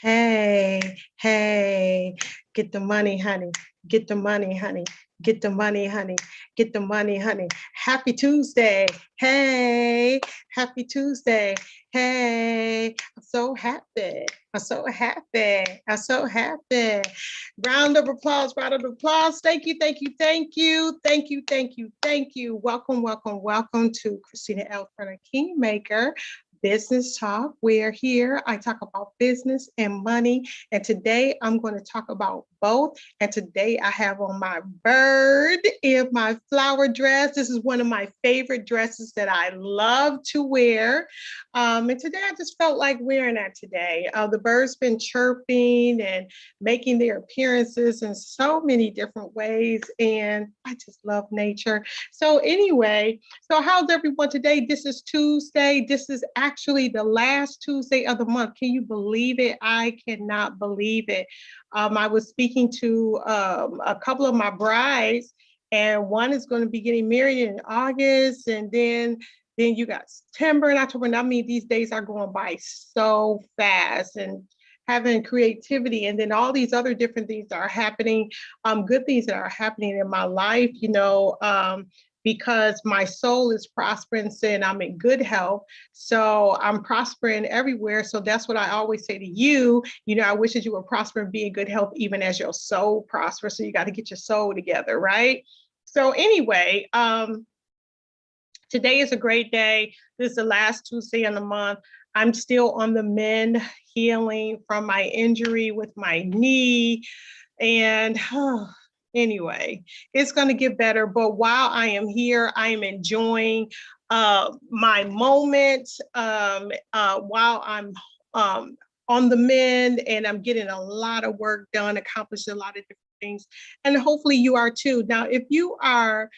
Hey, hey, get the money, honey. Get the money, honey. Get the money, honey. Get the money, honey. Happy Tuesday. Hey, happy Tuesday. Hey, I'm so happy. I'm so happy. I'm so happy. Round of applause, round of applause. Thank you, thank you, thank you, thank you, thank you, thank you. Welcome, welcome, welcome to Christina L Turner, Kingmaker. Business Talk. We're here. I talk about business and money. And today I'm going to talk about both. And today I have on my bird in my flower dress. This is one of my favorite dresses that I love to wear. And today I just felt like wearing that today. The bird's been chirping and making their appearances in so many different ways. And I just love nature. So anyway, so how's everyone today? This is Tuesday. This is actually the last Tuesday of the month. Can you believe it? I cannot believe it. I was speaking to a couple of my brides, and one is going to be getting married in August, and then you got September and October. And I mean, these days are going by so fast, and having creativity, and then all these other different things that are happening, good things that are happening in my life, because my soul is prospering and I'm in good health. So I'm prospering everywhere. So that's what I always say to you. I wish that you were prospering, be in good health, even as your soul prospers. So you got to get your soul together, right? So anyway, today is a great day. This is the last Tuesday in the month. I'm still on the mend, healing from my injury with my knee. And anyway, it's going to get better. But while I am here, I am enjoying my moment while I'm on the mend, and I'm getting a lot of work done, accomplished a lot of different things. And hopefully you are too. Now, if you are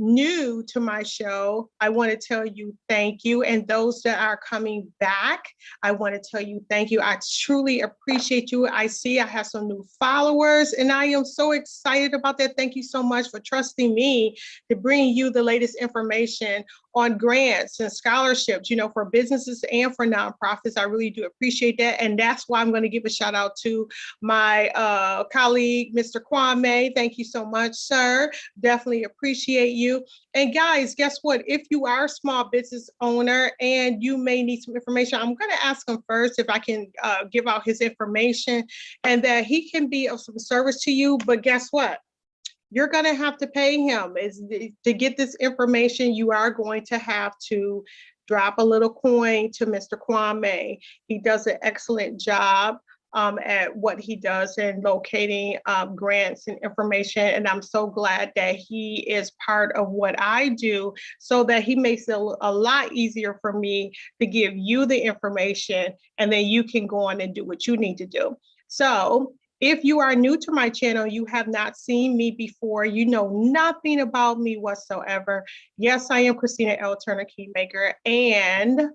new to my show, I want to tell you thank you. And those that are coming back, I want to tell you thank you. I truly appreciate you. I see I have some new followers, and I am so excited about that. Thank you so much for trusting me to bring you the latest information on grants and scholarships, for businesses and for nonprofits. I really do appreciate that. And that's why I'm going to give a shout out to my colleague, Mr. Kwame. Thank you so much, sir. Definitely appreciate you. And guys, guess what? If you are a small business owner and you may need some information, I'm going to ask him first if I can give out his information, and that he can be of some service to you. But guess what? You're going to have to pay him. To get this information, you are going to have to drop a little coin to Mr. Kwame. He does an excellent job at what he does in locating grants and information. And I'm so glad that he is part of what I do, so that he makes it a lot easier for me to give you the information, and then you can go on and do what you need to do. So if you are new to my channel, you have not seen me before, you know nothing about me whatsoever. Yes, I am Christina L Turner, Kingmaker, and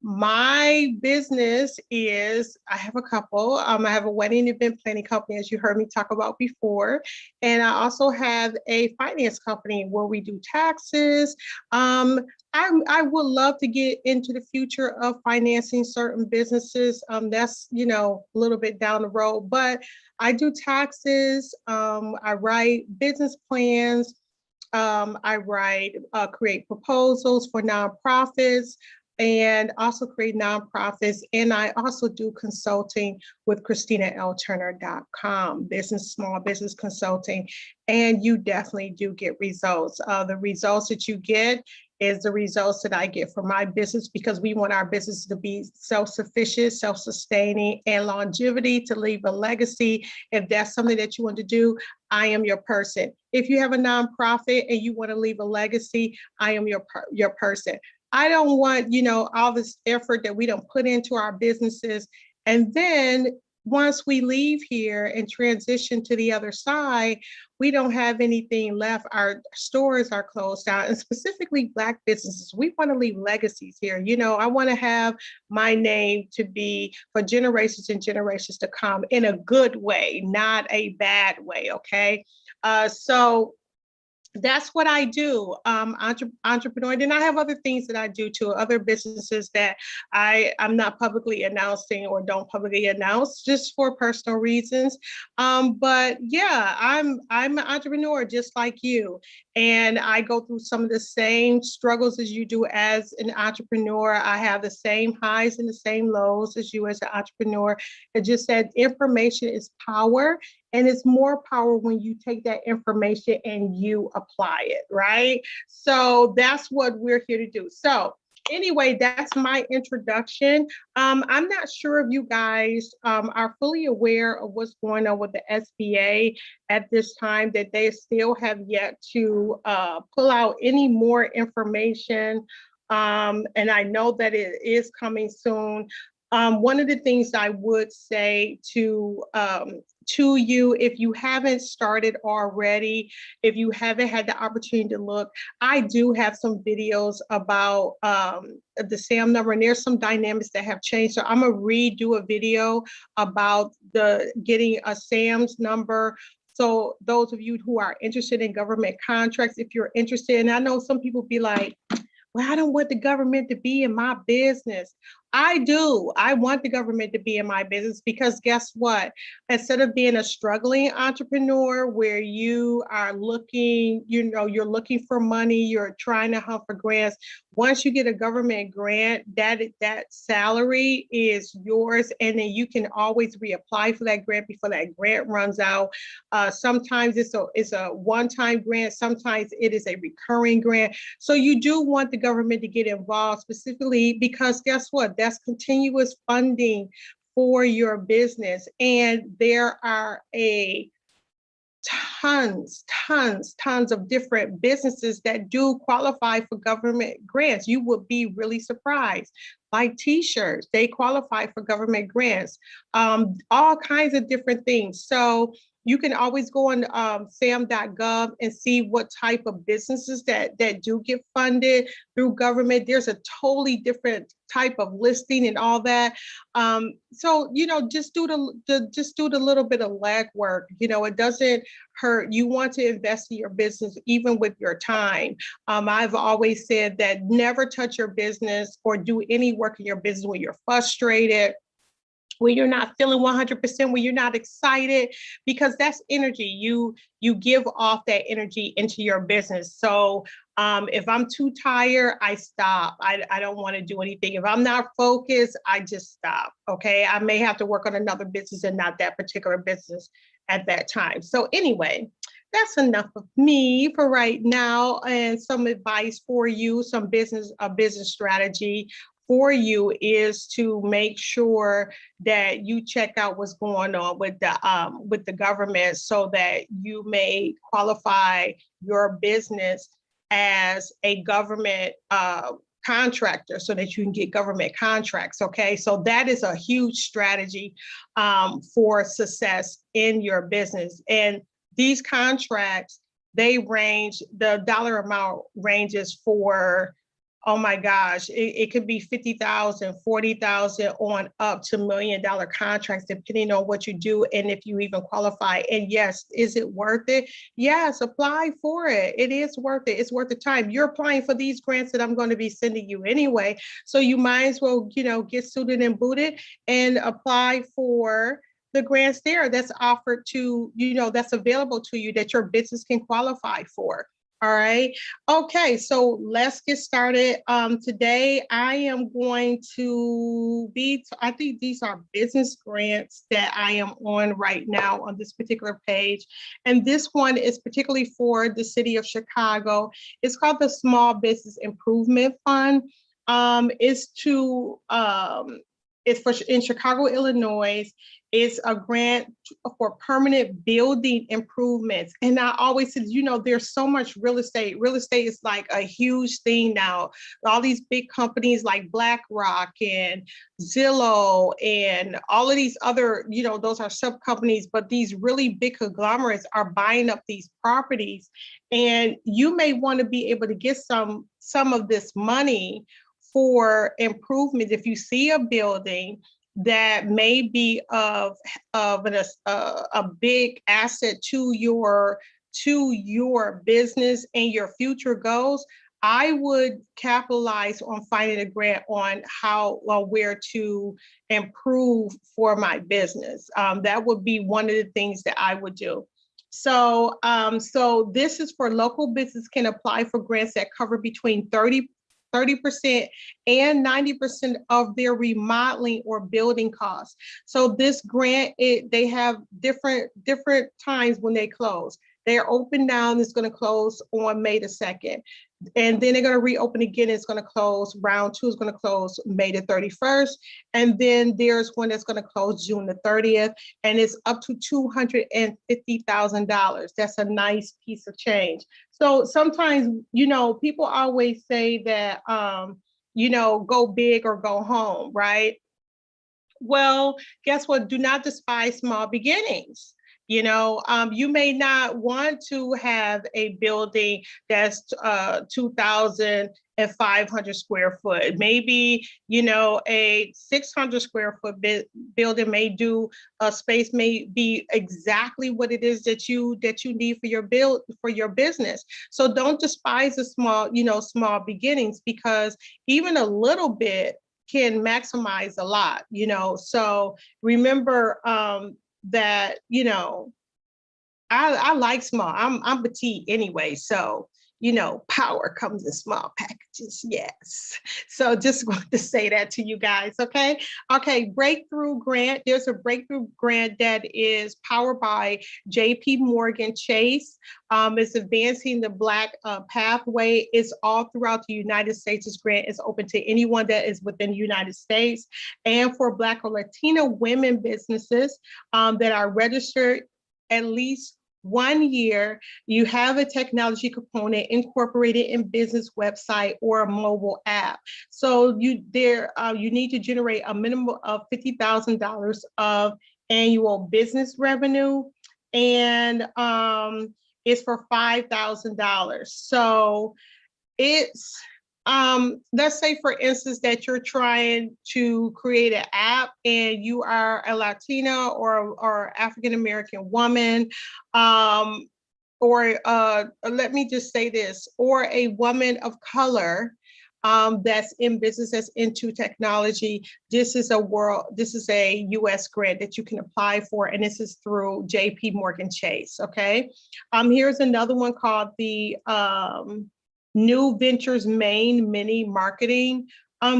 my business is, I have a couple. I have a wedding event planning company, as you heard me talk about before. And I also have a finance company where we do taxes. I would love to get into the future of financing certain businesses. That's, a little bit down the road, but I do taxes. I write business plans. Create proposals for nonprofits, and also create nonprofits. And I also do consulting with ChristinaLTurner.com, small business consulting. And you definitely do get results. The results that you get is the results that I get for my business, because we want our business to be self-sufficient, self-sustaining, and longevity, to leave a legacy. If that's something that you want to do, I am your person. If you have a nonprofit and you want to leave a legacy, I am your person. I don't want, all this effort that we don't put into our businesses, and then once we leave here and transition to the other side, we don't have anything left. Our stores are closed down, and specifically Black businesses. We want to leave legacies here. I want to have my name to be for generations and generations to come, in a good way, not a bad way. Okay. So that's what I do. Entrepreneur. Then I have other things that I do too, other businesses that I'm not publicly announcing or don't publicly announce just for personal reasons. But yeah, I'm an entrepreneur just like you. And I go through some of the same struggles as you do as an entrepreneur. I have the same highs and the same lows as you as an entrepreneur. It's just that information is power, and it's more power when you take that information and you apply it, right? So that's what we're here to do. So anyway, that's my introduction. I'm not sure if you guys are fully aware of what's going on with the SBA at this time, that they still have yet to pull out any more information. And I know that it is coming soon. One of the things I would say to you, if you haven't started already, if you haven't had the opportunity to look, I do have some videos about the SAM number, and there's some dynamics that have changed. So I'm gonna redo a video about the getting a SAM's number. So those of you who are interested in government contracts, if you're interested, and I know some people be like, well, I don't want the government to be in my business. I do. I want the government to be in my business because guess what? Instead of being a struggling entrepreneur where you are looking, you're looking for money, you're trying to hunt for grants. Once you get a government grant, that salary is yours, and then you can always reapply for that grant before that grant runs out. Sometimes it's a one-time grant. Sometimes it is a recurring grant. So you do want the government to get involved specifically because guess what? That's continuous funding for your business. And there are tons of different businesses that do qualify for government grants. You would be really surprised. Like t-shirts, they qualify for government grants, all kinds of different things. So you can always go on sam.gov and see what type of businesses that do get funded through government. There's a totally different type of listing and all that. So just do the little bit of legwork. It doesn't hurt. You want to invest in your business, even with your time. I've always said that never touch your business or do any work in your business when you're frustrated, when you're not feeling 100%, when you're not excited, because that's energy. You give off that energy into your business. So if I'm too tired, I stop. I don't want to do anything. If I'm not focused, I just stop. Okay. I may have to work on another business and not that particular business at that time. So anyway, that's enough of me for right now, and some advice for you, some business strategy for you is to make sure that you check out what's going on with the government so that you may qualify your business as a government contractor so that you can get government contracts. Okay, so that is a huge strategy for success in your business. And these contracts, the dollar amount ranges for, oh my gosh, it could be 50,000, 40,000 on up to $1 million contracts, depending on what you do and if you even qualify. And yes, is it worth it? Yes, apply for it. It is worth it. It's worth the time. You're applying for these grants that I'm going to be sending you anyway. So you might as well, get suited and booted and apply for the grants there that's offered to, that's available to you that your business can qualify for. All right. Okay, so let's get started. Today I am going to I think these are business grants that I am on right now on this particular page. And this one is particularly for the city of Chicago. It's called the Small Business Improvement Fund. It's in Chicago, Illinois. It's a grant for permanent building improvements. And I always said, there's so much real estate. Real estate is like a huge thing now. All these big companies like BlackRock and Zillow and all of these other, those are sub companies, but these really big conglomerates are buying up these properties. And you may want to be able to get some of this money for improvement. If you see a building that may be of a big asset to your to your business and your future goals, I would capitalize on finding a grant on how or where to improve for my business. That would be one of the things that I would do. So this is for local business can apply for grants that cover between 30% and 90% of their remodeling or building costs. So this grant, they have different times when they close. They're open now and it's going to close on May the 2nd. And then they're going to reopen again. It's going to close. Round 2 is going to close May the 31st. And then there's one that's going to close June the 30th. And it's up to $250,000. That's a nice piece of change. So sometimes, people always say that, go big or go home, right? Well, guess what? Do not despise small beginnings. You may not want to have a building that's 2,500 square foot. Maybe, a 600 square foot building may do a space may be exactly what it is that you need for your business. So don't despise the small beginnings, because even a little bit can maximize a lot. So remember that, I like small. I'm petite anyway, so power comes in small packages. Yes. So just want to say that to you guys. Okay. Breakthrough grant. There's a breakthrough grant that is powered by JP Morgan Chase. It's advancing the Black pathway. It's all throughout the United States. This grant is open to anyone that is within the United States, and for Black or Latina women businesses that are registered at least 1 year, you have a technology component incorporated in business website or a mobile app. So you need to generate a minimum of $50,000 of annual business revenue, and it's for $5,000. So it's let's say, for instance, that you're trying to create an app and you are a Latina or African American woman, or let me just say this, or a woman of color that's in business, that's into technology. This is a US grant that you can apply for, and this is through JP Morgan Chase. Okay. Here's another one called the New Ventures Maine Mini Marketing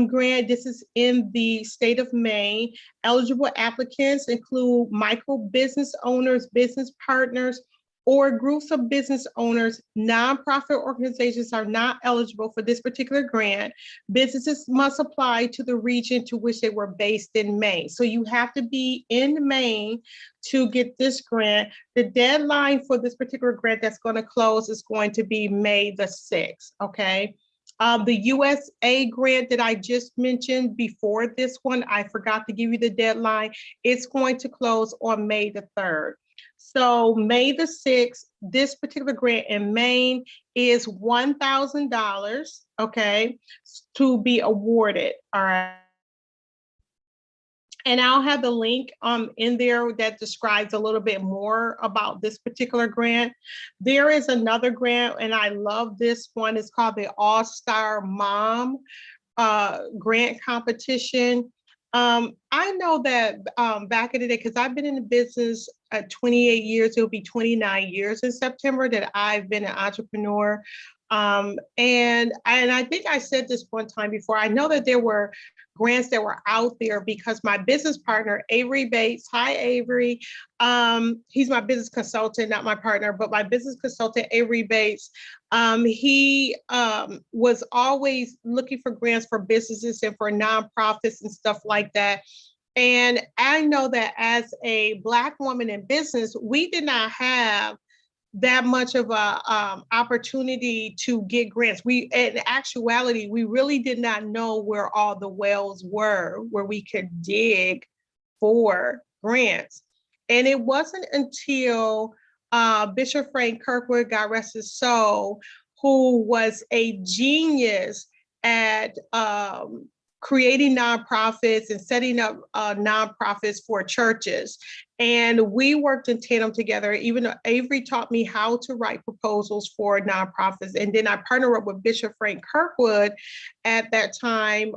grant. This is in the state of Maine. Eligible applicants include micro business owners, business partners, or groups of business owners. Nonprofit organizations are not eligible for this particular grant. Businesses must apply to the region to which they were based in Maine. So you have to be in Maine to get this grant. The deadline for this particular grant that's going to close is going to be May the 6th, okay? The USA grant that I just mentioned before this one, I forgot to give you the deadline. It's going to close on May the 3rd. So May the 6th, this particular grant in Maine is $1,000, okay, to be awarded, all right? And I'll have the link in there that describes a little bit more about this particular grant. There is another grant, and I love this one. It's called the All-Star Mom grant competition. I know that back in the day, because I've been in the business 28 years, it'll be 29 years in September that I've been an entrepreneur. And I think I said this one time before, I know that there were grants that were out there because my business partner, Avery Bates, hi Avery, he's my business consultant, not my partner, but my business consultant, Avery Bates, he was always looking for grants for businesses and for nonprofits and stuff like that. And I know that as a Black woman in business, we did not have that much of a opportunity to get grants. In actuality, we really did not know where all the wells were, where we could dig for grants. And it wasn't until Bishop Frank Kirkwood, God rest his soul, who was a genius at creating nonprofits and setting up nonprofits for churches. And we worked in tandem together. Even though Avery taught me how to write proposals for nonprofits. And then I partnered up with Bishop Frank Kirkwood at that time,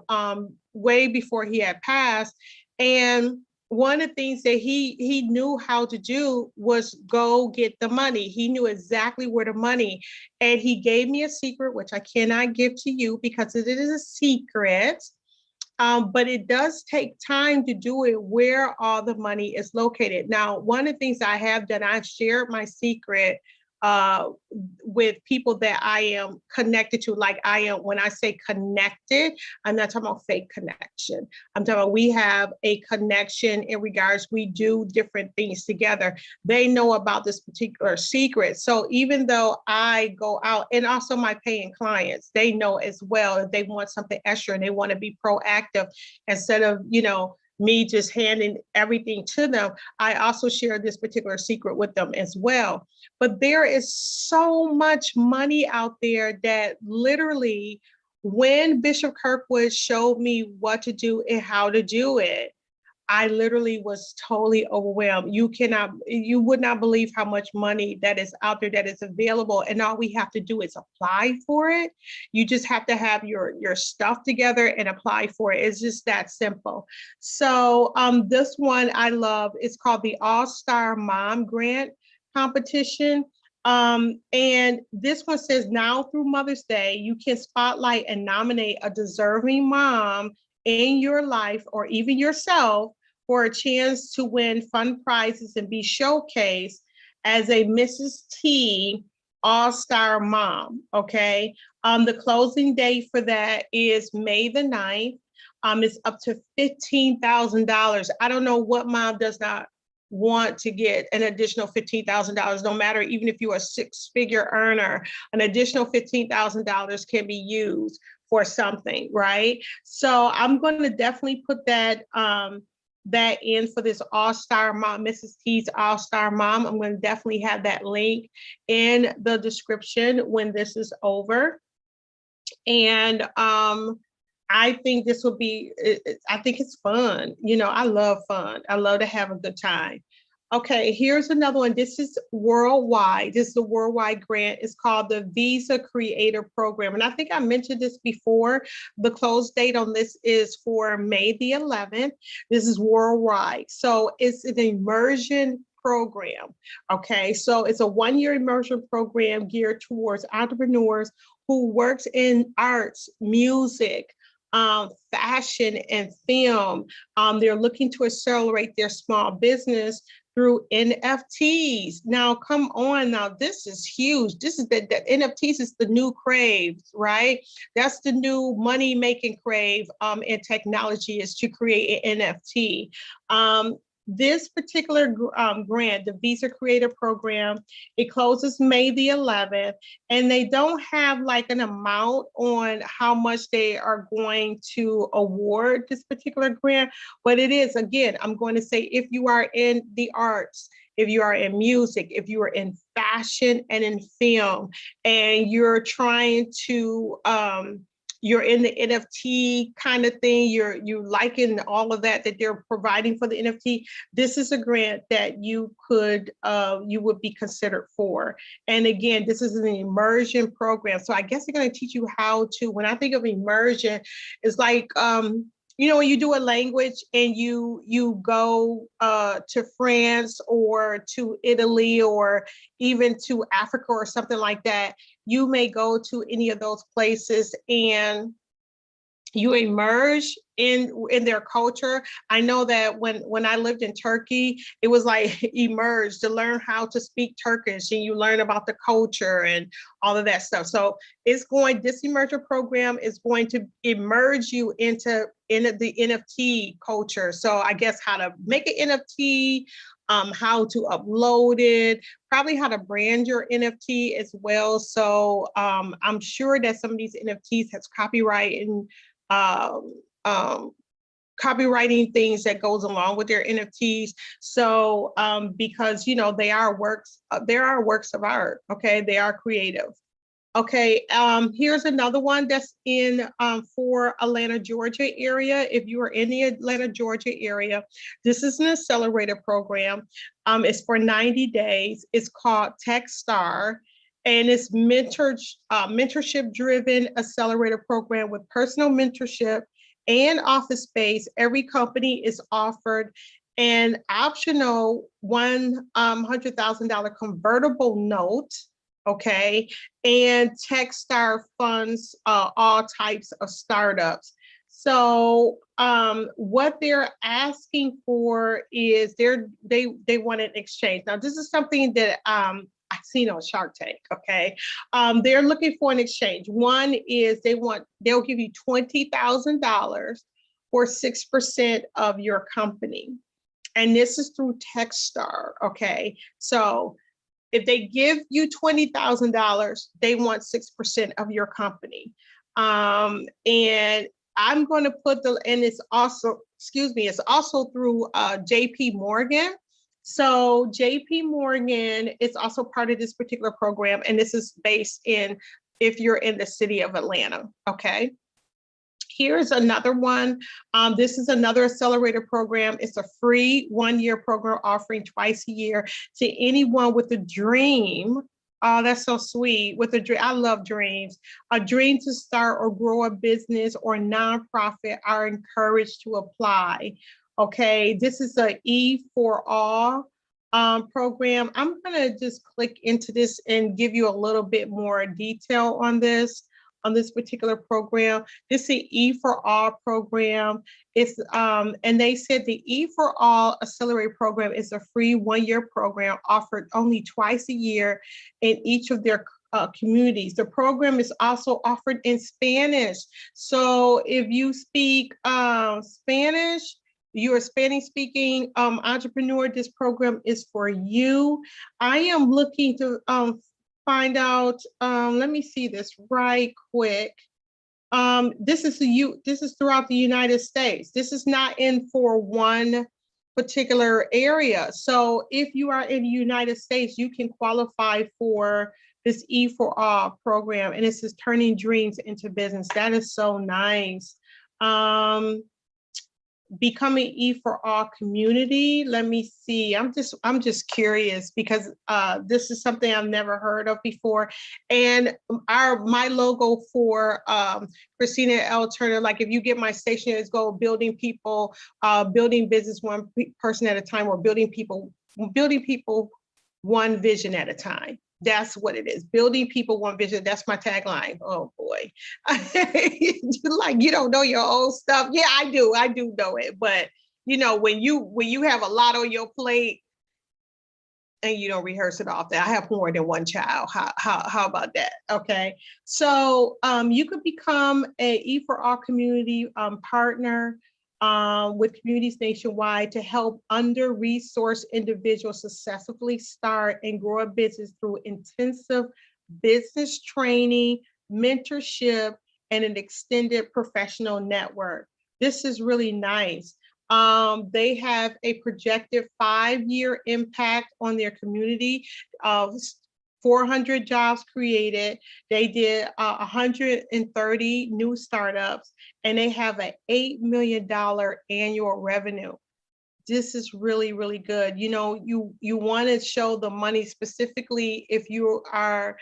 way before he had passed. And one of the things that he knew how to do was go get the money. He knew exactly where the money, and he gave me a secret, which I cannot give to you because it is a secret. But it does take time to do it where all the money is located. Now, one of the things I have done, I've shared my secret with people that I am connected to. Like I am, when I say connected, I'm not talking about fake connection. I'm talking about we have a connection in regards, we do different things together. They know about this particular secret. So even though I go out, and also my paying clients, they know as well if they want something extra and they want to be proactive instead of, me just handing everything to them. I also share this particular secret with them as well. But there is so much money out there that literally, when Bishop Kirkwood showed me what to do and how to do it, I literally was totally overwhelmed. You would not believe how much money that is out there that is available. And all we have to do is apply for it. You just have to have your stuff together and apply for it. It's just that simple. So this one I love. It's called the All-Star Mom Grant Competition. And this one says, now through Mother's Day, you can spotlight and nominate a deserving mom in your life or even yourself for a chance to win fun prizes and be showcased as a Mrs. T All-Star Mom, okay? The closing date for that is May the 9th. It's up to $15,000. I don't know what mom does not want to get an additional $15,000, no matter, even if you're a six-figure earner, an additional $15,000 can be used for something, right? So I'm going to definitely put that in for this All-Star Mom, Mrs. T's All-Star Mom. I'm going to definitely have that link in the description when this is over. And I think this will be, I think it's fun. I love fun. I love to have a good time. Okay, here's another one. This is worldwide. This is a worldwide grant. It's called the Visa Creator Program. And I think I mentioned this before. The close date on this is for May the 11th. This is worldwide. So it's an immersion program. Okay, so it's a 1-year immersion program geared towards entrepreneurs who works in arts, music, fashion, and film. They're looking to accelerate their small business through NFTs. Now, come on, now this is huge. This is the NFTs is the new crave, right? That's the new money-making crave in technology, is to create an NFT. This particular grant, the Visa Creator Program, it closes May the 11th, and they don't have like an amount on how much they are going to award this particular grant, but it is, again, I'm going to say, if you are in the arts, if you are in music, if you are in fashion and in film, and you're trying to, you're in the NFT kind of thing, you liking all of that they're providing for the NFT, this is a grant that you would be considered for. And again, this is an immersion program. So I guess they're going to teach you how to, when I think of immersion, it's like, when you do a language and you go to France or to Italy or even to Africa or something like that, you may go to any of those places and you emerge in their culture. I know that when I lived in Turkey, it was like emerge to learn how to speak Turkish, and you learn about the culture and all of that stuff. So this immersion program is going to immerse you into the NFT culture. So I guess how to make an NFT, how to upload it, probably how to brand your NFT as well. So I'm sure that some of these NFTs has copyright and copywriting things that goes along with their NFTs. So because they are works of art. Okay, they are creative. Okay, here's another one that's in for Atlanta, Georgia area. If you are in the Atlanta, Georgia area, this is an accelerator program. It's for 90 days. It's called TechStar, and it's mentorship-driven accelerator program with personal mentorship and office space. Every company is offered an optional $100,000 convertible note. Okay, and Techstar funds all types of startups. So what they're asking for is they want an exchange. Now, this is something that I've seen on Shark Tank. Okay, they're looking for an exchange. One is they'll give you $20,000 for 6% of your company, and this is through Techstar. Okay, so if they give you $20,000, they want 6% of your company. And I'm going to put and it's also, it's also through JP Morgan. So JP Morgan is also part of this particular program, and this is based if you're in the city of Atlanta, okay? Here's another one. This is another accelerator program. It's a free one-year program offering twice a year to anyone with a dream. Oh, that's so sweet. With a dream, I love dreams. A dream to start or grow a business or nonprofit are encouraged to apply. Okay, this is a E for All program. I'm gonna just click into this and give you a little bit more detail on this particular program. This is the E for All program. It's and they said the E for All Accelerate program is a free one-year program offered only twice a year in each of their communities. The program is also offered in Spanish. So if you speak Spanish, you're a Spanish speaking entrepreneur, this program is for you. I am looking to find out, let me see this right quick. This is throughout the United States. This is not in for one particular area. So if you are in the United States, you can qualify for this E for All program, and this is turning dreams into business. That is so nice. Becoming E for All community. Let me see. I'm just curious because this is something I've never heard of before. And my logo for Christina L Turner, like if you get my station, is go building people, building business one person at a time, or building people one vision at a time. That's what it is. Building people one vision. That's my tagline. Oh boy. Like you don't know your old stuff. Yeah, I do know it. But you know, when you have a lot on your plate and you don't rehearse it often. I have more than one child. How about that? Okay. So you could become a E for All community partner with communities nationwide to help under-resourced individuals successfully start and grow a business through intensive business training, mentorship, and an extended professional network. This is really nice. They have a projected 5-year impact on their community of 400 jobs created. They did 130 new startups, and they have an $8 million annual revenue. This is really, really good. You know, you want to show the money specifically if you are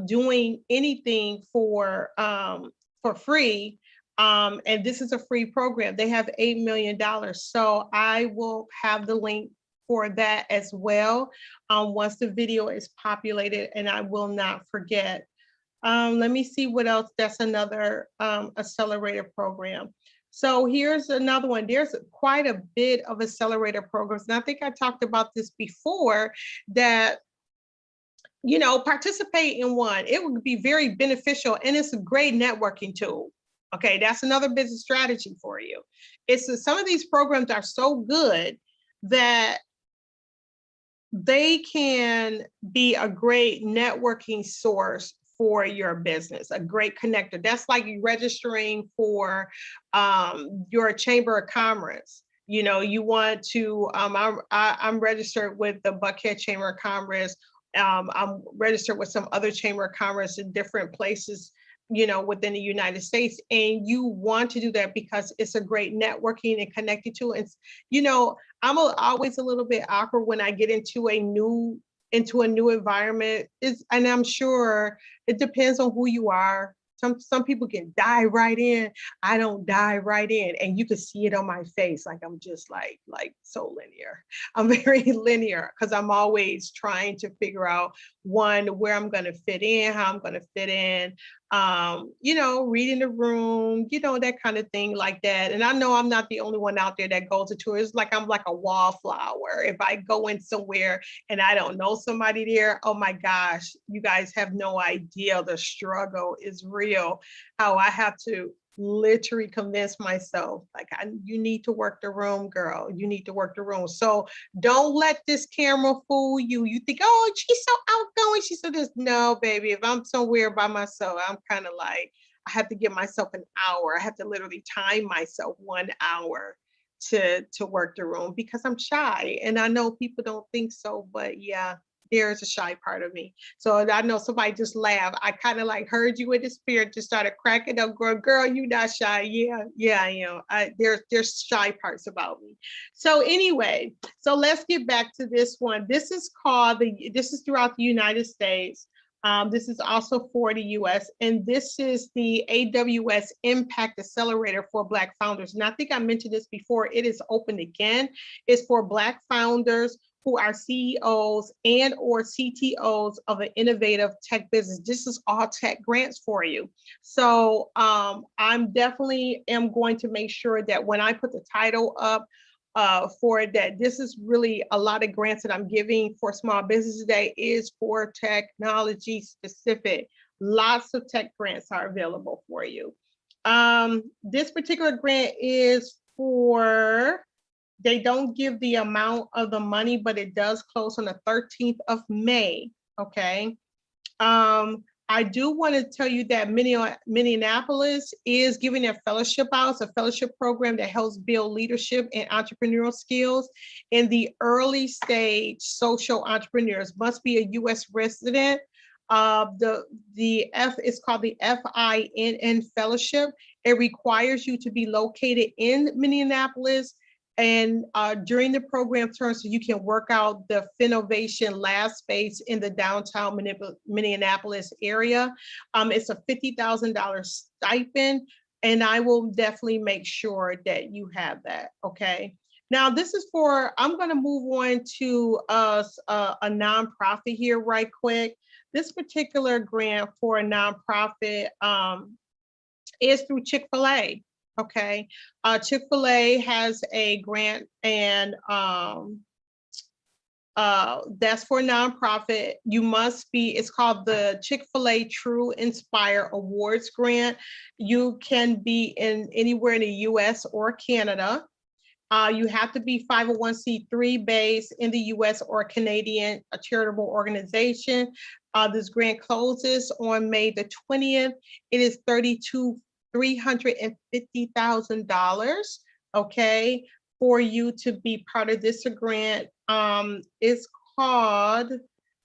doing anything for free. And this is a free program. They have $8 million. So I will have the link for that as well once the video is populated, and I will not forget. Let me see what else. That's another accelerator program. So here's another one. There's quite a bit of accelerator programs. And I think I talked about this before, that you know, participate in one. It would be very beneficial, and it's a great networking tool. Okay, that's another business strategy for you. Some of these programs are so good that they can be a great networking source for your business, a great connector. That's like you registering for your Chamber of Commerce. You know, you want to, I'm registered with the Buckhead Chamber of Commerce, I'm registered with some other chamber of commerce in different places, you know, within the United States. And you want to do that because it's a great networking and connecting to. And, you know, always a little bit awkward when I get into a new environment. And I'm sure it depends on who you are. Some people can dive right in. I don't dive right in, and you can see it on my face. Like I'm just like so linear. I'm very linear because I'm always trying to figure out one, where I'm going to fit in, how I'm going to fit in. You know, reading the room, you know, that kind of thing like that. And I know I'm not the only one out there that goes to it. It's like I'm like a wallflower. If I go in somewhere and I don't know somebody there, oh my gosh, you guys have no idea. The struggle is real. How I have to literally convince myself, like, you need to work the room, girl. You need to work the room. So don't let this camera fool you. You think, oh, she's so outgoing. She's so this. No, baby. If I'm somewhere by myself, I'm kind of like, I have to give myself an hour. I have to literally time myself 1 hour to work the room because I'm shy. And I know people don't think so, but yeah, there's a shy part of me. So I know somebody just laughed. I kind of like heard you in the spirit, just started cracking up, going, girl, you not shy. Yeah, I am. There's shy parts about me. So anyway, so let's get back to this one. This is throughout the United States. This is also for the US, and this is the AWS Impact Accelerator for Black Founders. And I think I mentioned this before, it is open again. It's for Black founders who are CEOs and or CTOs of an innovative tech business. This is all tech grants for you. So I'm definitely am going to make sure that when I put the title up for that, this is really a lot of grants that I'm giving for small business today is for technology specific. Lots of tech grants are available for you. This particular grant is for, they don't give the amount of the money, but it does close on the 13th of May, okay? I do want to tell you that Minneapolis is giving a fellowship out. It's a fellowship program that helps build leadership and entrepreneurial skills in the early stage. Social entrepreneurs must be a U.S. resident. The F is called the FINN Fellowship. It requires you to be located in Minneapolis and during the program term, so you can work out the Finnovation lab space in the downtown Minneapolis area. It's a $50,000 stipend, and I will definitely make sure that you have that, okay? Now this is for, I'm gonna move on to a nonprofit here right quick. This particular grant for a nonprofit is through Chick-fil-A. Okay, Chick-fil-A has a grant, and that's for nonprofit. You must be, it's called the Chick-fil-A True Inspire Awards Grant. You can be in anywhere in the US or Canada. You have to be 501c3 based in the US or Canadian, a charitable organization. This grant closes on May the 20th. It is $350,000, okay, for you to be part of this grant. It's called,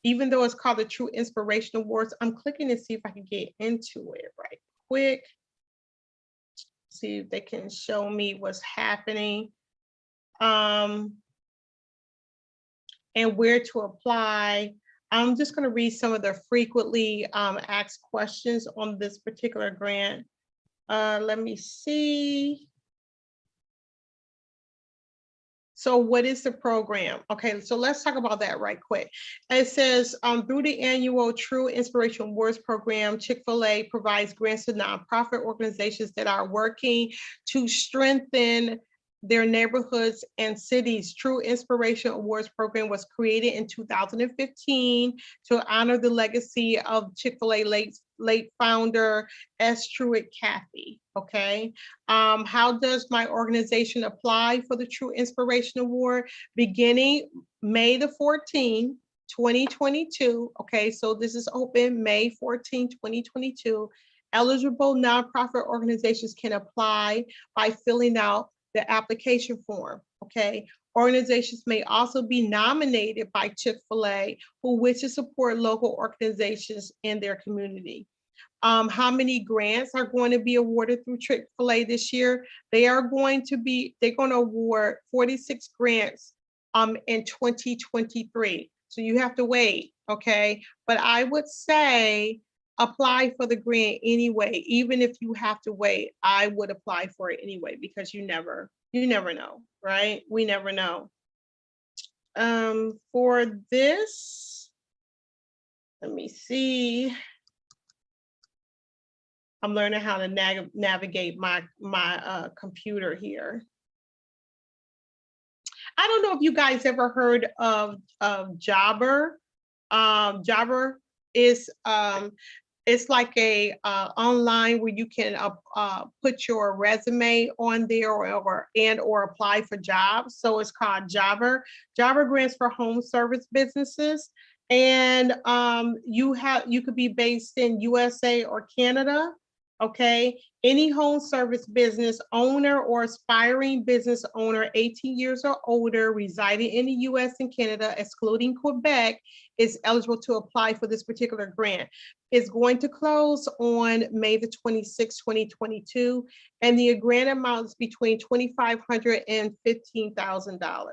even though it's called the True Inspiration Awards, I'm clicking to see if I can get into it right quick. See if they can show me what's happening. And where to apply. I'm just going to read some of the frequently asked questions on this particular grant. Let me see. So what is the program? Okay, so let's talk about that right quick. It says, through the annual True Inspiration Awards program, Chick-fil-A provides grants to nonprofit organizations that are working to strengthen their neighborhoods and cities. True Inspiration Awards program was created in 2015 to honor the legacy of Chick-fil-A late founder S. Truett Cathy. Okay, how does my organization apply for the True Inspiration Award? Beginning May the 14th, 2022. Okay, so this is open May 14, 2022. Eligible nonprofit organizations can apply by filling out the application form, okay? Organizations may also be nominated by Chick-fil-A who wish to support local organizations in their community. How many grants are going to be awarded through Chick-fil-A this year? They're going to award 46 grants in 2023. So you have to wait, okay? But I would say apply for the grant anyway. Even if you have to wait, I would apply for it anyway, because you never know, right? We never know. For this, let me see. I'm learning how to navigate my computer here. I don't know if you guys ever heard of Jobber. Jobber is it's like a online where you can put your resume on there or apply for jobs. So it's called Jobber. Jobber grants for home service businesses, and you could be based in USA or Canada. Okay, any home service business owner or aspiring business owner 18 years or older residing in the US and Canada, excluding Quebec, is eligible to apply for this particular grant. It's going to close on May the 26th, 2022, and the grant amount is between $2,500 and $15,000.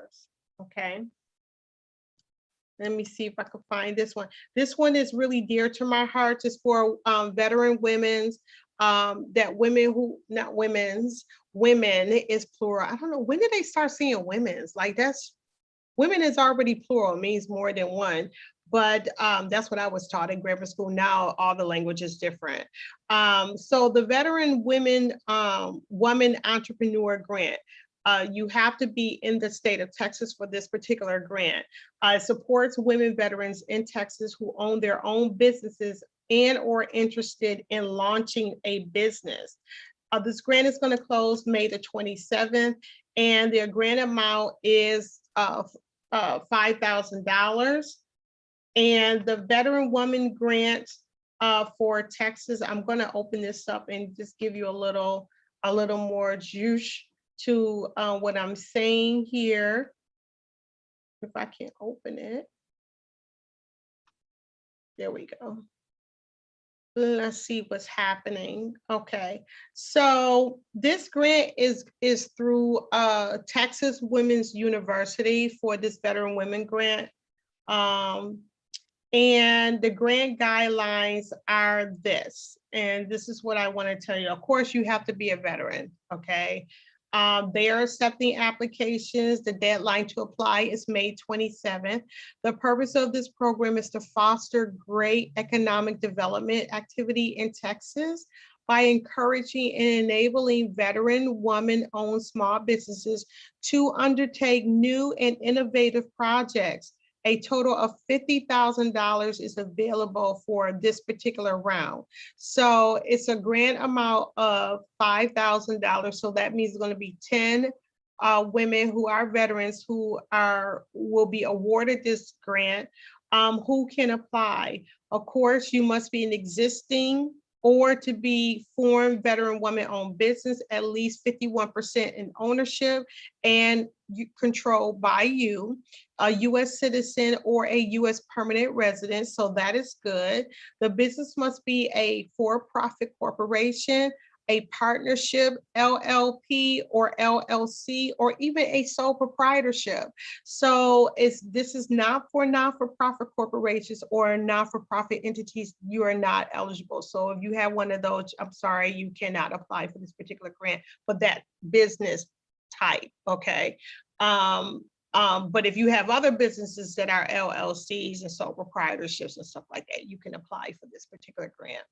Okay. Let me see if I can find this one. This one is really dear to my heart. It's for veteran women's, that women who, not women's, women is plural. I don't know, when did they start saying women's? Like women is already plural, it means more than one. But that's what I was taught in grammar school. Now all the language is different. So the Veteran Women Woman Entrepreneur Grant. You have to be in the state of Texas for this particular grant. It supports women veterans in Texas who own their own businesses and or interested in launching a business. This grant is going to close May the 27th, and their grant amount is $5,000. And the Veteran Woman Grant for Texas, I'm going to open this up and just give you a little more juice to what I'm saying here. If I can open it. There we go. Let's see what's happening. Okay, so this grant is through Texas Women's University for this Veteran Women Grant. And the grant guidelines are this, and this is what I want to tell you. Of course, you have to be a veteran, okay? They are accepting applications. The deadline to apply is May 27th. The purpose of this program is to foster great economic development activity in Texas by encouraging and enabling veteran woman-owned small businesses to undertake new and innovative projects. A total of $50,000 is available for this particular round. So it's a grant amount of $5,000. So that means it's going to be 10 women who are veterans who will be awarded this grant, who can apply. Of course, you must be an existing or to be formed veteran woman-owned business, at least 51% in ownership and controlled by you, a U.S. citizen or a U.S. permanent resident, so that is good. The business must be a for-profit corporation, a partnership, LLP or LLC, or even a sole proprietorship. So this is not for not-for-profit corporations or not-for-profit entities. You are not eligible. So if you have one of those, I'm sorry, you cannot apply for this particular grant for that business type, okay? But if you have other businesses that are LLCs and sole proprietorships and stuff like that, you can apply for this particular grant.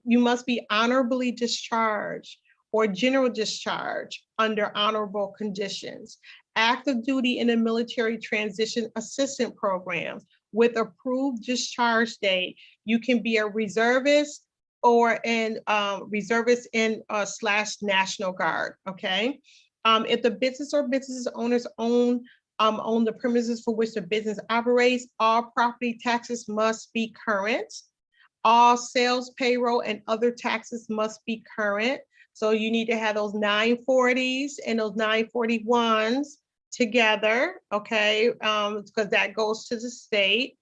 You must be honorably discharged or general discharge under honorable conditions. Active duty in the military transition assistance programs with approved discharge date. You can be a reservist or reservist in / National Guard, okay? If the business or business owners own the premises for which the business operates, all property taxes must be current. All sales, payroll, and other taxes must be current. So you need to have those 940s and those 941s together, okay, because that goes to the state.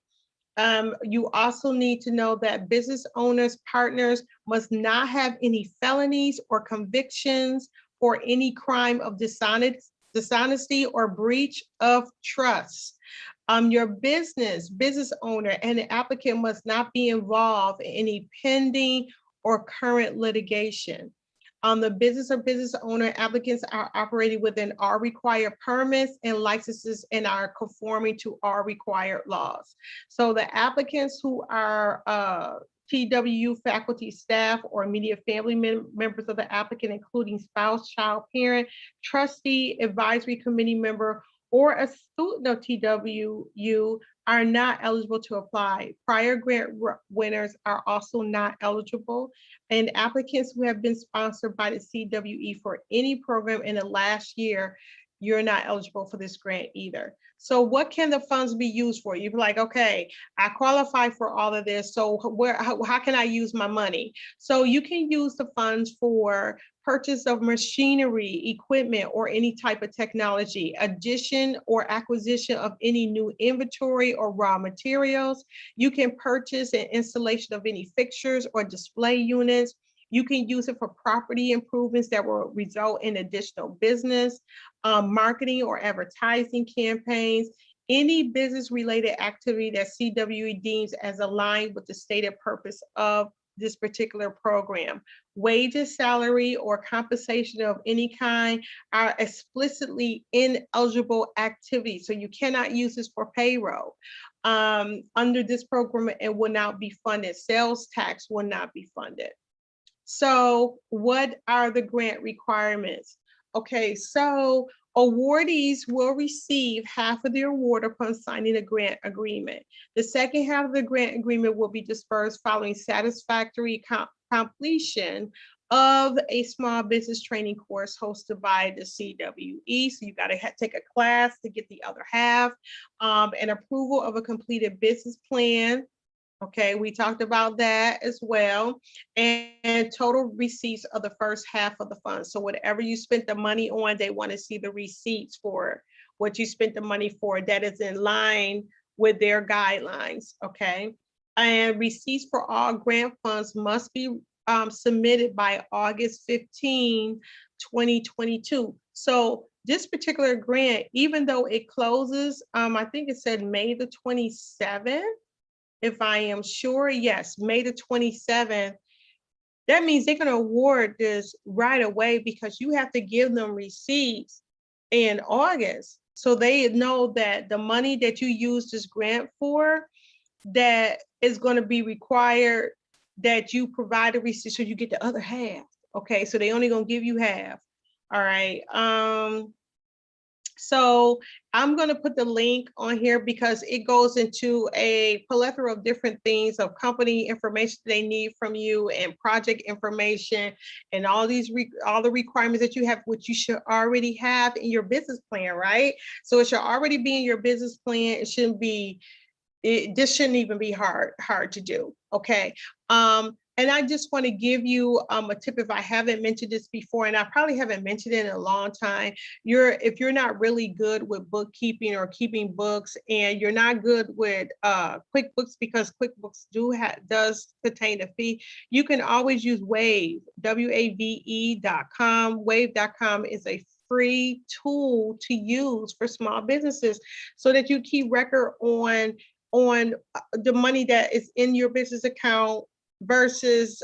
You also need to know that business owners, partners must not have any felonies or convictions for any crime of dishonesty or breach of trust. Your business owner and the applicant must not be involved in any pending or current litigation. The business or business owner applicants are operating within all required permits and licenses and are conforming to all required laws. So the applicants who are TWU faculty, staff, or immediate family members of the applicant, including spouse, child, parent, trustee, advisory committee member, or a student of TWU are not eligible to apply. Prior grant winners are also not eligible, and applicants who have been sponsored by the CWE for any program in the last year, you're not eligible for this grant either. So what can the funds be used for? You're like, okay, I qualify for all of this, so how can I use my money? So you can use the funds for purchase of machinery, equipment, or any type of technology, addition or acquisition of any new inventory or raw materials. You can purchase and installation of any fixtures or display units. You can use it for property improvements that will result in additional business, marketing or advertising campaigns, any business-related activity that CWE deems as aligned with the stated purpose of this particular program. Wages, salary, or compensation of any kind are explicitly ineligible activities. So you cannot use this for payroll. Under this program, it will not be funded. Sales tax will not be funded. So what are the grant requirements? Okay, so awardees will receive half of the award upon signing a grant agreement. The second half of the grant agreement will be dispersed following satisfactory completion of a small business training course hosted by the CWE. So you got to take a class to get the other half, and approval of a completed business plan. Okay, we talked about that as well. And total receipts of the first half of the funds. So whatever you spent the money on, they want to see the receipts for what you spent the money for that is in line with their guidelines, okay? And receipts for all grant funds must be submitted by August 15, 2022. So this particular grant, even though it closes, I think it said May the 27th, if I am sure, yes, May the 27th, that means they're gonna award this right away because you have to give them receipts in August. So they know that the money that you use this grant for, that is gonna be required that you provide a receipt so you get the other half. Okay, so they only gonna give you half. All right. So I'm going to put the link on here because it goes into a plethora of different things of company information they need from you and project information and all these all the requirements that you have, which you should already have in your business plan, right? So it should already be in your business plan. It shouldn't be, this shouldn't even be hard to do. Okay. And I just want to give you a tip if I haven't mentioned this before, and I probably haven't mentioned it in a long time. If you're not really good with bookkeeping or keeping books, and you're not good with QuickBooks, because QuickBooks does contain a fee, you can always use Wave, WAVE.com. Wave.com is a free tool to use for small businesses so that you keep record on the money that is in your business account versus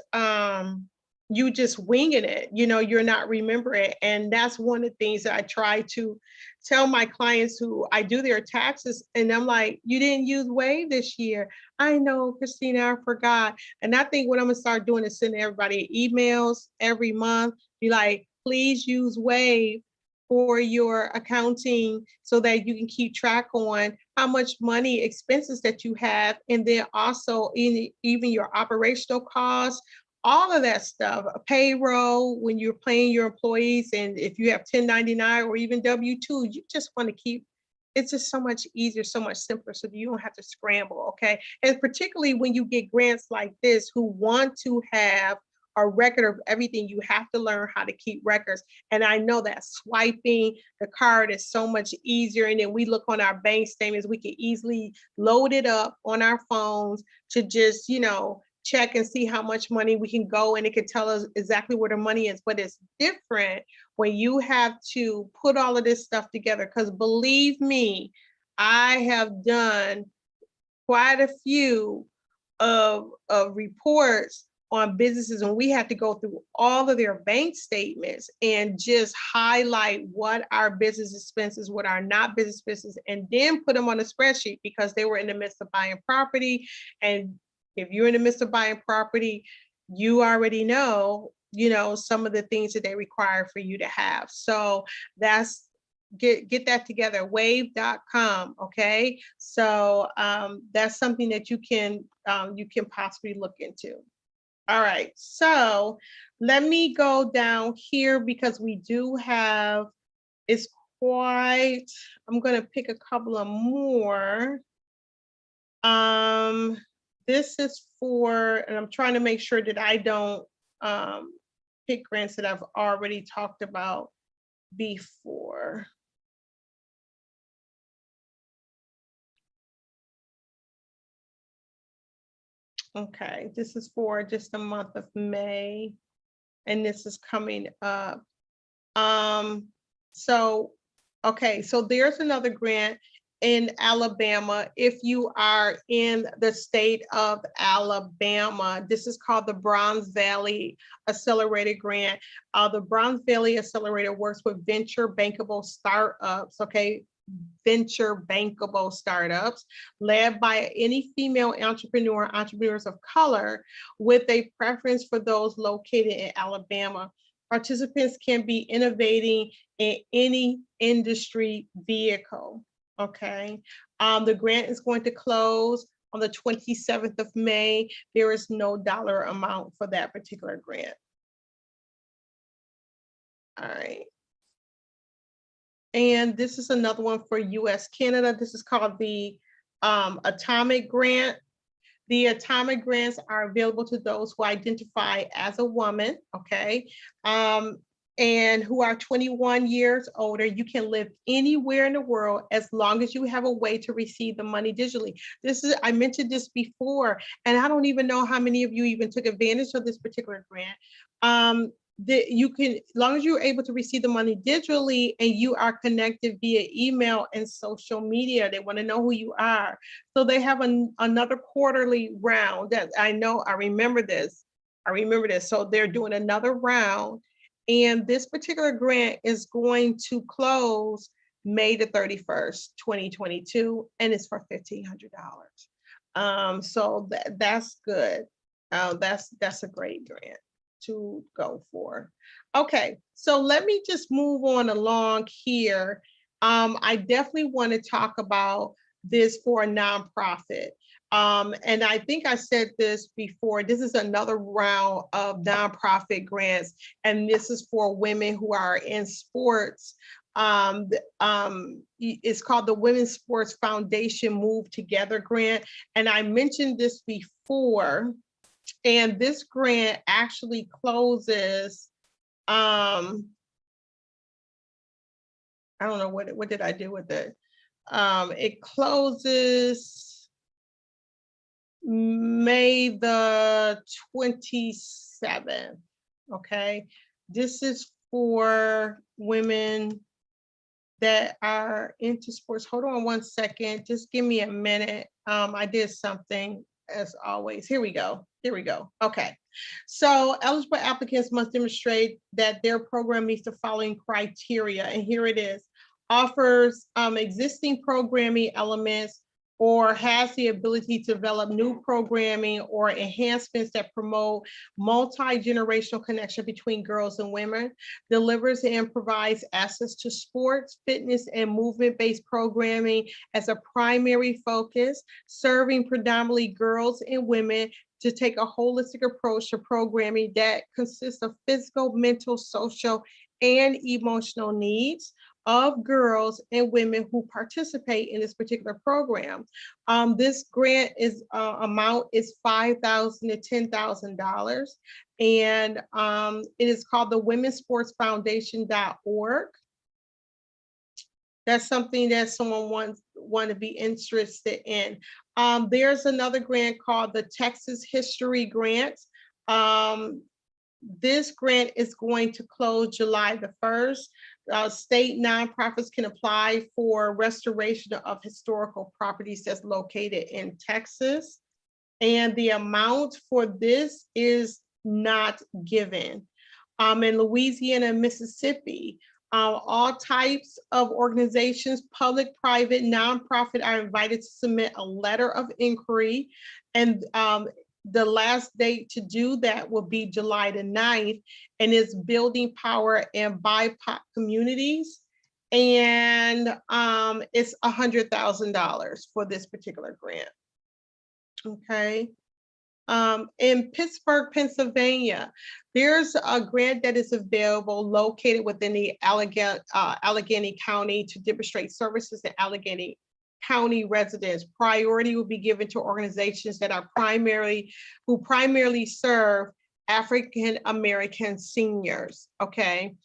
you just winging it, you're not remembering. And that's one of the things that I try to tell my clients who I do their taxes, and I'm like, you didn't use Wave this year. I know, Christina, I forgot. And I think what I'm gonna start doing is sending everybody emails every month, be like, please use Wave for your accounting so that you can keep track on how much money expenses that you have, and then also even your operational costs, all of that stuff, payroll, when you're paying your employees, and if you have 1099 or even W-2, you just want to keep, it's just so much easier, so much simpler, so you don't have to scramble, okay? And particularly when you get grants like this who want to have a record of everything. You have to learn how to keep records. And I know that swiping the card is so much easier. And then we look on our bank statements, we can easily load it up on our phones to just, check and see how much money we can go, and it can tell us exactly where the money is. But it's different when you have to put all of this stuff together, because believe me, I have done quite a few of reports on businesses, and we have to go through all of their bank statements and just highlight what our business expenses, what are not business expenses, and then put them on a spreadsheet, because they were in the midst of buying property. And if you're in the midst of buying property, you already know, some of the things that they require for you to have. So that's, get that together, wave.com. Okay. So that's something that you can possibly look into. All right. So let me go down here, because we do have, it's quite, I'm going to pick a couple of more. This is for, and I'm trying to make sure that I don't pick grants that I've already talked about before. Okay, this is for just the month of May, and this is coming up. Okay, so there's another grant in Alabama. If you are in the state of Alabama, this is called the Bronze Valley Accelerator Grant. The Bronze Valley Accelerator works with venture bankable startups, okay? Venture bankable startups led by any female entrepreneurs of color, with a preference for those located in Alabama. Participants can be innovating in any industry vehicle. Okay. The grant is going to close on the 27th of May. There is no dollar amount for that particular grant. All right. And this is another one for US Canada. This is called the Atomic Grant. The Atomic grants are available to those who identify as a woman, okay, and who are 21 years older. You can live anywhere in the world as long as you have a way to receive the money digitally. I mentioned this before, and I don't even know how many of you even took advantage of this particular grant. You can, as long as you're able to receive the money digitally and you are connected via email and social media, they want to know who you are. So they have another quarterly round that I remember this. So they're doing another round, and this particular grant is going to close May the 31st, 2022, and it's for $1,500. So that's good. That's a great grant to go for. Okay, so let me just move on along here. I definitely want to talk about this for a nonprofit. And I think I said this before, this is another round of nonprofit grants, and this is for women who are in sports. It's called the Women's Sports Foundation Move Together Grant. And I mentioned this before, and this grant actually closes, I don't know, what did I do with it? It closes May the 27th, okay? This is for women that are into sports. Hold on one second, just give me a minute. I did something as always. Here we go. Okay. So eligible applicants must demonstrate that their program meets the following criteria. And here it is. Offers existing programming elements, or has the ability to develop new programming or enhancements that promote multi-generational connection between girls and women, delivers and provides access to sports, fitness, and movement-based programming as a primary focus, serving predominantly girls and women, to take a holistic approach to programming that consists of physical, mental, social, and emotional needs. of girls and women who participate in this particular program. This grant is amount is $5,000 to $10,000, and it is called the womensportsfoundation.org. That's something that someone want to be interested in. There's another grant called the Texas History Grant. This grant is going to close July the 1st. State nonprofits can apply for restoration of historical properties that's located in Texas. And the amount for this is not given. In Louisiana and Mississippi, all types of organizations, public, private, nonprofit, are invited to submit a letter of inquiry. And the last date to do that will be July the 9th, and it's building power in BIPOC communities. And it's $100,000 for this particular grant. Okay. In Pittsburgh, Pennsylvania, there's a grant that is available located within the Allegheny County to demonstrate services to Allegheny County residents. Priority will be given to organizations that are primarily serve African American seniors. Okay,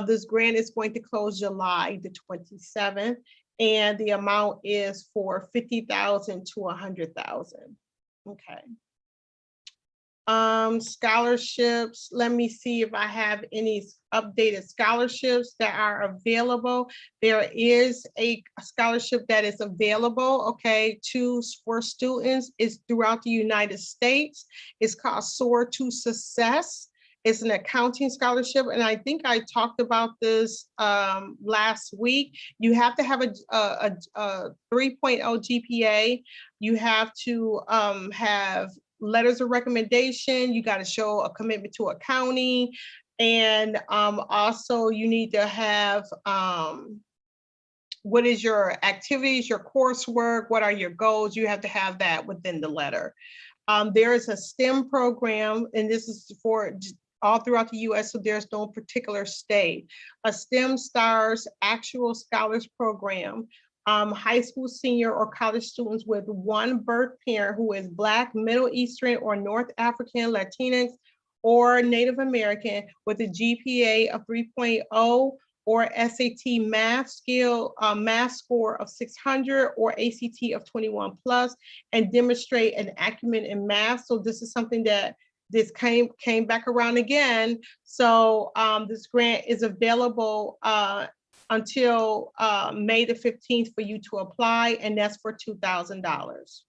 this grant is going to close July the 27th, and the amount is for $50,000 to $100,000. Okay. Scholarships, let me see if I have any updated scholarships that are available. There is a scholarship that is available, okay, for students. It's throughout the United States. It's called Soar to Success. It's an accounting scholarship, and I think I talked about this last week. You have to have a 3.0 GPA. You have to have letters of recommendation. You got to show a commitment to accounting, and also you need to have what is your activities, your coursework, what are your goals. You have to have that within the letter. There is a STEM program, and this is for all throughout the US, so there's no particular state. A STEM Stars Actual Scholars Program. High school senior or college students with one birth parent who is Black, Middle Eastern, or North African, Latinx, or Native American with a GPA of 3.0 or SAT math score of 600 or ACT of 21 plus, and demonstrate an acumen in math. So this is something that this came back around again. So this grant is available until May the 15th for you to apply, and that's for $2,000.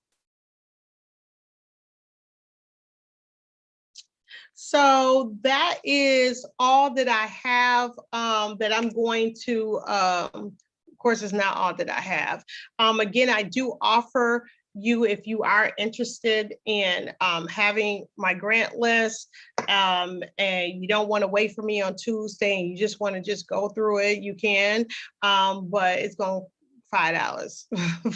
So that is all that I have that I'm going to, of course, it's not all that I have. Again, I do offer you, if you are interested in having my grant list, and you don't want to wait for me on Tuesday and you just want to just go through it, you can, but it's going to $5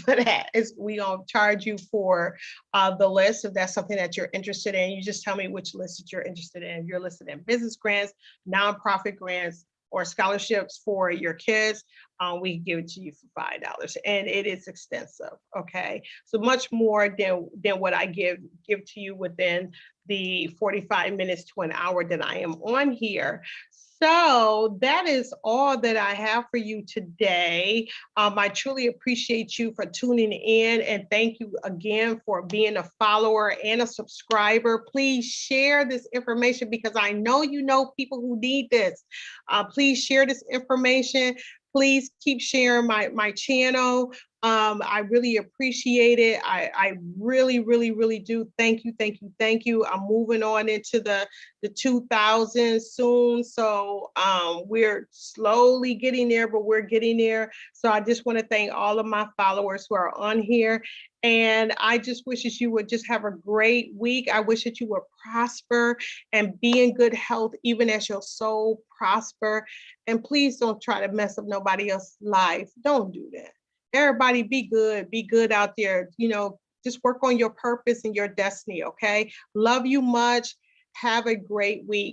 for that. We gonna charge you for the list. If that's something that you're interested in, you just tell me which list that you're interested in. If you're listed in business grants, nonprofit grants, or scholarships for your kids, we can give it to you for $5, and it is extensive. Okay, so much more than what I give to you within the 45 minutes to an hour that I am on here. So that is all that I have for you today. I truly appreciate you for tuning in, and thank you again for being a follower and a subscriber. Please share this information because I know you know people who need this. Please share this information. Please keep sharing my channel. I really appreciate it. I really, really, really do. Thank you, thank you, thank you. I'm moving on into the 2000s soon. So we're slowly getting there, but we're getting there. So I just want to thank all of my followers who are on here. And I just wish that you would just have a great week. I wish that you would prosper and be in good health, even as your soul prosper. And please don't try to mess up nobody else's life. Don't do that. Everybody be good out there. You know, just work on your purpose and your destiny, okay? Love you much. Have a great week.